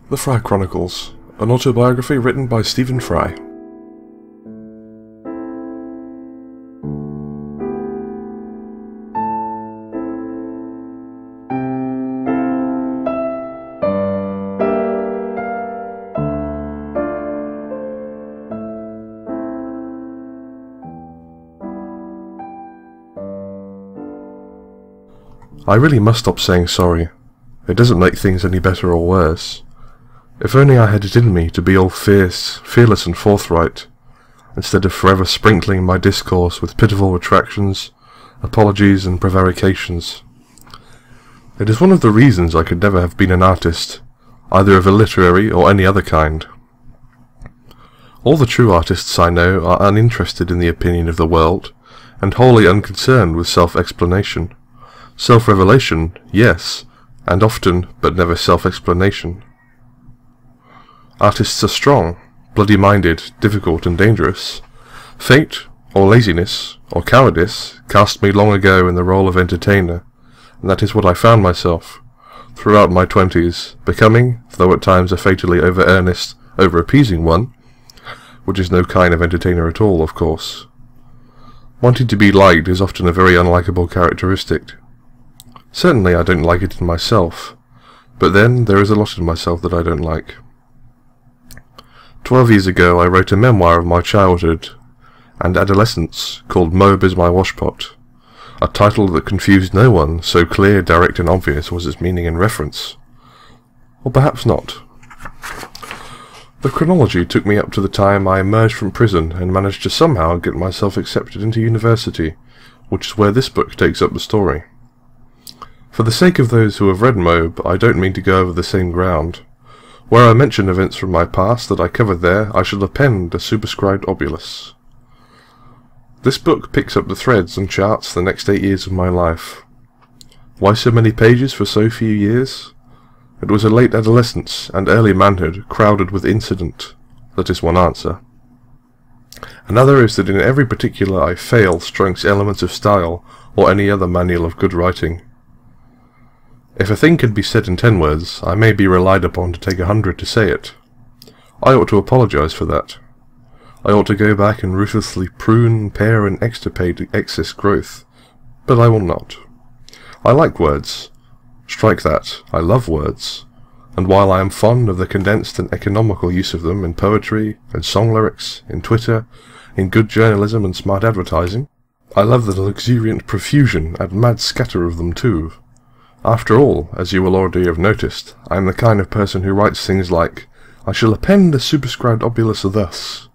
The Fry Chronicles, an autobiography written by Stephen Fry. I really must stop saying sorry. It doesn't make things any better or worse. If only I had it in me to be all fierce, fearless and forthright, instead of forever sprinkling my discourse with pitiful retractions, apologies and prevarications. It is one of the reasons I could never have been an artist, either of a literary or any other kind. All the true artists I know are uninterested in the opinion of the world, and wholly unconcerned with self-explanation. Self-revelation, yes, and often, but never self-explanation. Artists are strong, bloody-minded, difficult and dangerous. Fate, or laziness, or cowardice, cast me long ago in the role of entertainer, and that is what I found myself, throughout my 20s, becoming, though at times a fatally over-earnest, over-appeasing one, which is no kind of entertainer at all, of course. Wanting to be liked is often a very unlikable characteristic. Certainly I don't like it in myself, but then there is a lot in myself that I don't like. 12 years ago I wrote a memoir of my childhood and adolescence called Mobe is My Washpot, a title that confused no one, so clear, direct and obvious was its meaning and reference. Or perhaps not. The chronology took me up to the time I emerged from prison and managed to somehow get myself accepted into university, which is where this book takes up the story. For the sake of those who have read Mobe, I don't mean to go over the same ground. Where I mention events from my past that I covered there, I shall append a superscribed obulus. This book picks up the threads and charts the next 8 years of my life. Why so many pages for so few years? It was a late adolescence and early manhood crowded with incident. That is one answer. Another is that in every particular I fail strikes elements of style or any other manual of good writing. If a thing could be said in 10 words, I may be relied upon to take 100 to say it. I ought to apologize for that. I ought to go back and ruthlessly prune, pare and extirpate excess growth, but I will not. I like words. Strike that, I love words, and while I am fond of the condensed and economical use of them in poetry, in song lyrics, in Twitter, in good journalism and smart advertising, I love the luxuriant profusion and mad scatter of them too. After all, as you will already have noticed, I am the kind of person who writes things like, I shall append a superscribed obulus thus.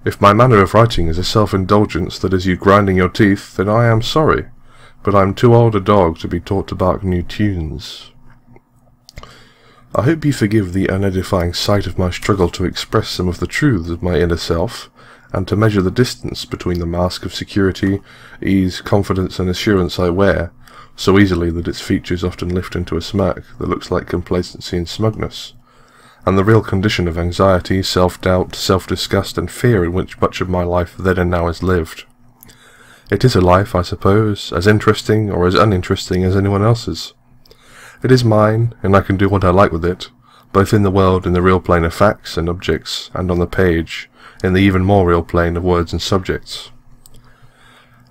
If my manner of writing is a self-indulgence that is you grinding your teeth, then I am sorry, but I am too old a dog to be taught to bark new tunes. I hope you forgive the unedifying sight of my struggle to express some of the truths of my inner self, and to measure the distance between the mask of security, ease, confidence and assurance I wear, so easily that its features often lift into a smirk that looks like complacency and smugness, and the real condition of anxiety, self-doubt, self-disgust and fear in which much of my life then and now is lived. It is a life, I suppose, as interesting or as uninteresting as anyone else's. It is mine, and I can do what I like with it, both in the world in the real plane of facts and objects, and on the page, in the even more real plane of words and subjects.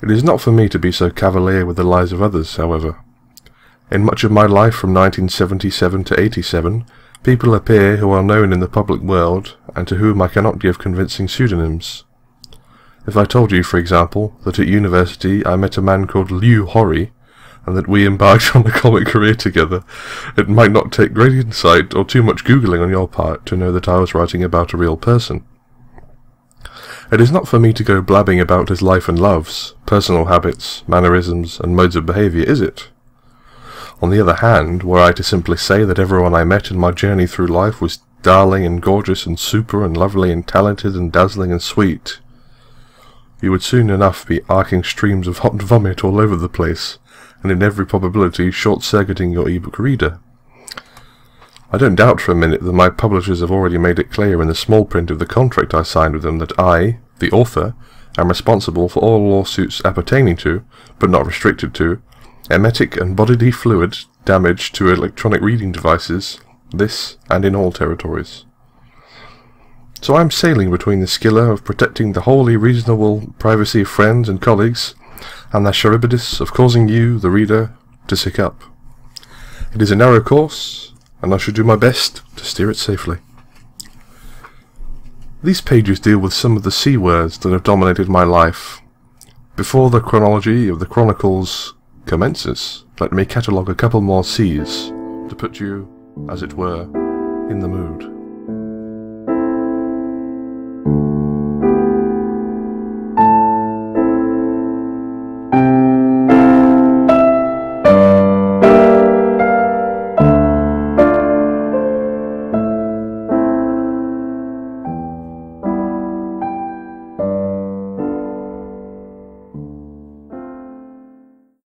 It is not for me to be so cavalier with the lives of others, however. In much of my life from 1977 to 87, people appear who are known in the public world, and to whom I cannot give convincing pseudonyms. If I told you, for example, that at university I met a man called Liu Hori, and that we embarked on a comic career together, it might not take great insight or too much googling on your part to know that I was writing about a real person. It is not for me to go blabbing about his life and loves, personal habits, mannerisms, and modes of behaviour, is it? On the other hand, were I to simply say that everyone I met in my journey through life was darling and gorgeous and super and lovely and talented and dazzling and sweet, you would soon enough be arcing streams of hot vomit all over the place, and in every probability short-circuiting your e-book reader. I don't doubt for a minute that my publishers have already made it clear in the small print of the contract I signed with them that I, the author, am responsible for all lawsuits appertaining to, but not restricted to, emetic and bodily fluid damage to electronic reading devices, this and in all territories. So I am sailing between the skiller of protecting the wholly reasonable privacy of friends and colleagues, and the charybdis of causing you, the reader, to sick up. It is a narrow course, and I shall do my best to steer it safely. These pages deal with some of the C words that have dominated my life. Before the chronology of the Chronicles commences, let me catalogue a couple more C's to put you, as it were, in the mood.